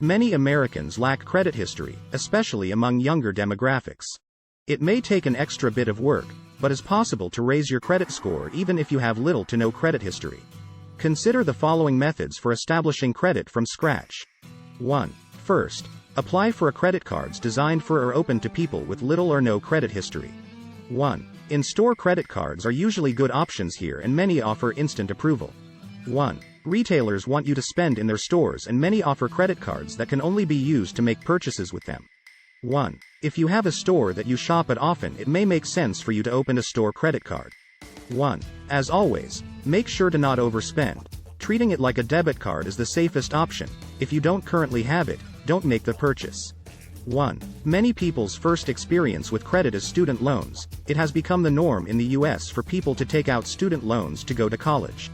Many Americans lack credit history, especially among younger demographics. It may take an extra bit of work, but is possible to raise your credit score even if you have little to no credit history. Consider the following methods for establishing credit from scratch. 1. First, apply for a credit cards designed for or open to people with little or no credit history. 1. In-store credit cards are usually good options here and many offer instant approval. 1. Retailers want you to spend in their stores and many offer credit cards that can only be used to make purchases with them. 1. If you have a store that you shop at often, it may make sense for you to open a store credit card. 1. As always, make sure to not overspend. Treating it like a debit card is the safest option. If you don't currently have it, don't make the purchase. 1. Many people's first experience with credit is student loans. It has become the norm in the US for people to take out student loans to go to college.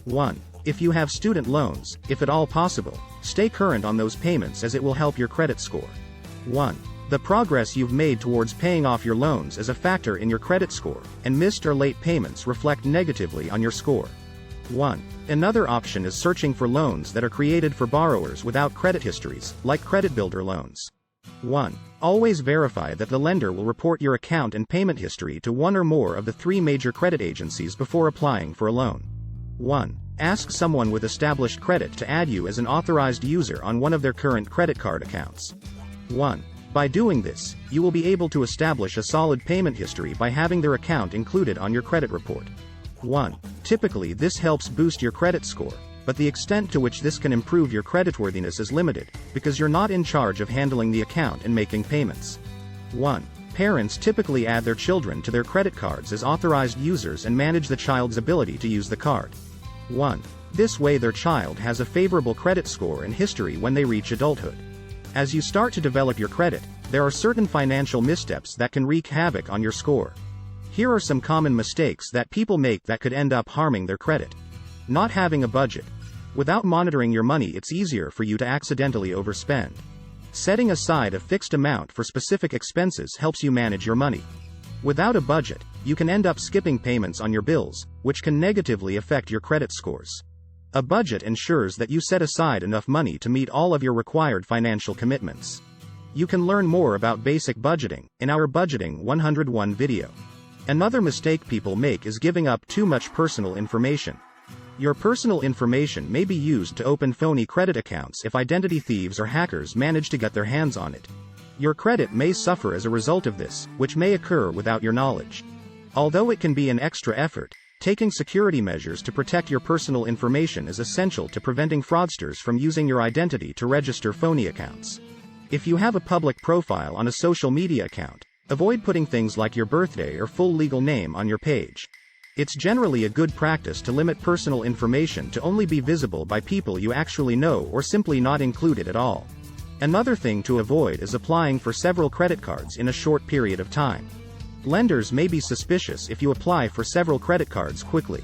1. If you have student loans, if at all possible, stay current on those payments as it will help your credit score. 1. The progress you've made towards paying off your loans is a factor in your credit score, and missed or late payments reflect negatively on your score. 1. Another option is searching for loans that are created for borrowers without credit histories, like credit builder loans. 1. Always verify that the lender will report your account and payment history to one or more of the 3 major credit agencies before applying for a loan. 1. Ask someone with established credit to add you as an authorized user on one of their current credit card accounts. 1. By doing this, you will be able to establish a solid payment history by having their account included on your credit report. 1. Typically this helps boost your credit score, but the extent to which this can improve your creditworthiness is limited, because you're not in charge of handling the account and making payments. 1. Parents typically add their children to their credit cards as authorized users and manage the child's ability to use the card. 1. This way their child has a favorable credit score and history when they reach adulthood. As you start to develop your credit, there are certain financial missteps that can wreak havoc on your score. Here are some common mistakes that people make that could end up harming their credit. Not having a budget. Without monitoring your money, it's easier for you to accidentally overspend. Setting aside a fixed amount for specific expenses helps you manage your money. Without a budget, you can end up skipping payments on your bills, which can negatively affect your credit scores. A budget ensures that you set aside enough money to meet all of your required financial commitments. You can learn more about basic budgeting in our Budgeting 101 video. Another mistake people make is giving up too much personal information. Your personal information may be used to open phony credit accounts if identity thieves or hackers manage to get their hands on it. Your credit may suffer as a result of this, which may occur without your knowledge. Although it can be an extra effort, taking security measures to protect your personal information is essential to preventing fraudsters from using your identity to register phony accounts. If you have a public profile on a social media account, avoid putting things like your birthday or full legal name on your page. It's generally a good practice to limit personal information to only be visible by people you actually know or simply not include it at all. Another thing to avoid is applying for several credit cards in a short period of time. Lenders may be suspicious if you apply for several credit cards quickly.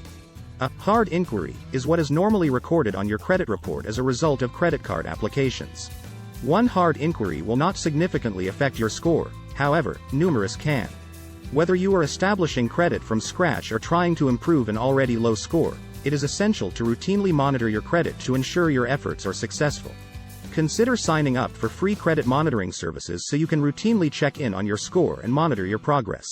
A hard inquiry is what is normally recorded on your credit report as a result of credit card applications. One hard inquiry will not significantly affect your score, however, numerous can. Whether you are establishing credit from scratch or trying to improve an already low score, it is essential to routinely monitor your credit to ensure your efforts are successful. Consider signing up for free credit monitoring services so you can routinely check in on your score and monitor your progress.